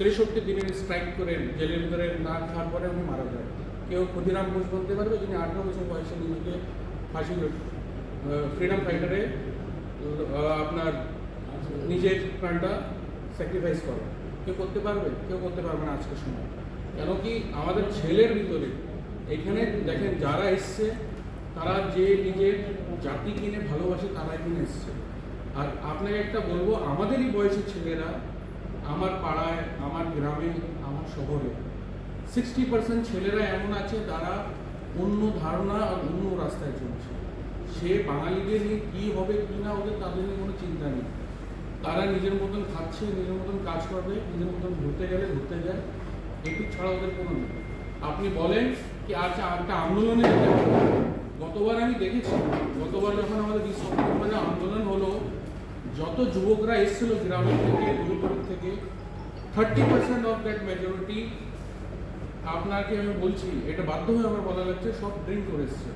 63 দিনের স্ট্রাইক করে জেলের ভিতরে না খাওয়ার পরে উনি মারা যায়। কেউ ক্ষুদিরাম ঘোষ বলতে পারবে, যিনি 18 বছর বয়সে নিজেকে ফাঁসি ফ্রিডম ফাইটারে আপনার নিজের প্রাণটা স্যাক্রিফাইস করে? কেউ করতে পারবে? কেউ করতে পারবে না আজকের সময়। কেন কি আমাদের ছেলের ভিতরে এখানে দেখেন যারা এসছে তারা যে নিজের জাতি কিনে ভালোবাসে তারাই কিনে এসছে। আর আপনাকে একটা বলবো, আমাদেরই বয়সী ছেলেরা আমার পাড়ায়, আমার গ্রামে, আমার শহরে 60% ছেলেরা এমন আছে তারা অন্য ধারণা আর অন্য রাস্তায় চলছে। সে বাঙালিদের নিয়ে কী হবে কী না হবে তাদের নিয়ে কোনো চিন্তা নেই। তারা নিজের মতন খাচ্ছে, নিজের মতন কাজ করবে, নিজের মতন ঘুরতে গেলে ঘুরতে যায়, একটু ছাড়া ওদের কোনো নেই। আপনি বলেন কি আচ্ছা একটা আন্দোলনে যেতে হবে? গতবার আমি দেখেছি, গতবার যখন আমাদের 20 অক্টোবরে আন্দোলন হলো, যত যুবকরা এসেছিল গ্রামের থেকে, দূরদূর থেকে, 30% অফ দ্যাট মেজরিটি, আপনাকে আমি বলছি, এটা বাধ্য হয়ে আমার বলা যাচ্ছে, সব ড্রিঙ্ক করে এসছে।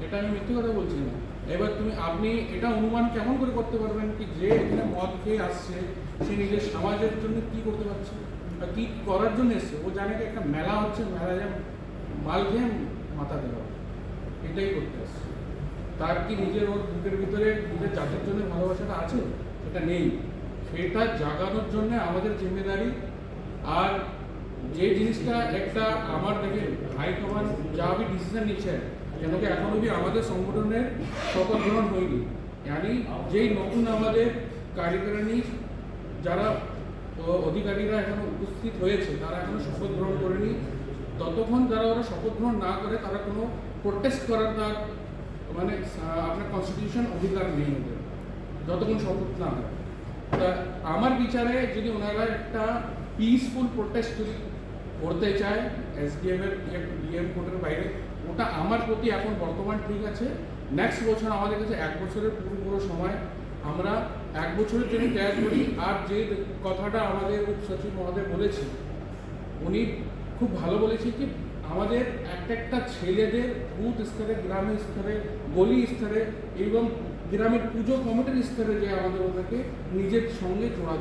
এটা আমি মিথ্যে কথা বলছি না। এবার আপনি এটা অনুমান কেমন করে করতে পারবেন কি যে এখানে মদ খেয়ে আসছে সে নিজের সমাজের জন্য কি করতে পারছে বা কী করার জন্য এসছে? ও জানে কি একটা মেলা হচ্ছে, মেলা যে মাল খেয়ে মাথা দেওয়া, এটাই করতে আসছে। তার কি নিজের ওর বুকের ভিতরে নিজের জাতির জন্য ভালোবাসাটা আছে? সেটা নেই। সেটা জাগানোর জন্য আমাদের জিম্মেদারি। আর যে জিনিসটা একটা আমার দেখে হাইকমান্ড যা আমি ডিসিশন নিচ্ছে, কেন কি এখন অবধি আমাদের সংগঠনের শপথ গ্রহণ হয়নি। yani যেই নতুন আমাদের কারিগরি যারা অধিকারীরা এখন উপস্থিত হয়েছে তারা এখনো শপথ গ্রহণ করেনি। ততক্ষণ যারা ওরা শপথ গ্রহণ না করে তারা কোনো প্রোটেস্ট করার তার মানে আপনার কনস্টিটিউশন অধিকার নেই ওদের, যতক্ষণ শপথ না হয়। তা আমার বিচারে যদি ওনারা একটা পিসফুল প্রোটেস্ট যদি করতে চায় এসডিএমের ডিএম কোর্টের বাইরে, ওটা আমার প্রতি এখন বর্তমান ঠিক আছে। নেক্সট বছর আমাদের কাছে 1 বছরের পুরো সময়, আমরা 1 বছরের জন্য তৈরি করি। আর যে কথাটা আমাদের উপসচিব মহোদয় বলেছে, উনি খুব ভালো বলেছে কি আমাদের একটা ছেলেদের বুথ স্তরে, গ্রামের স্তরে, গলি স্তরে এবং গ্রামের পুজো কমিটির স্তরে যে আমাদের ওটাকে নিজের সঙ্গে জোড়া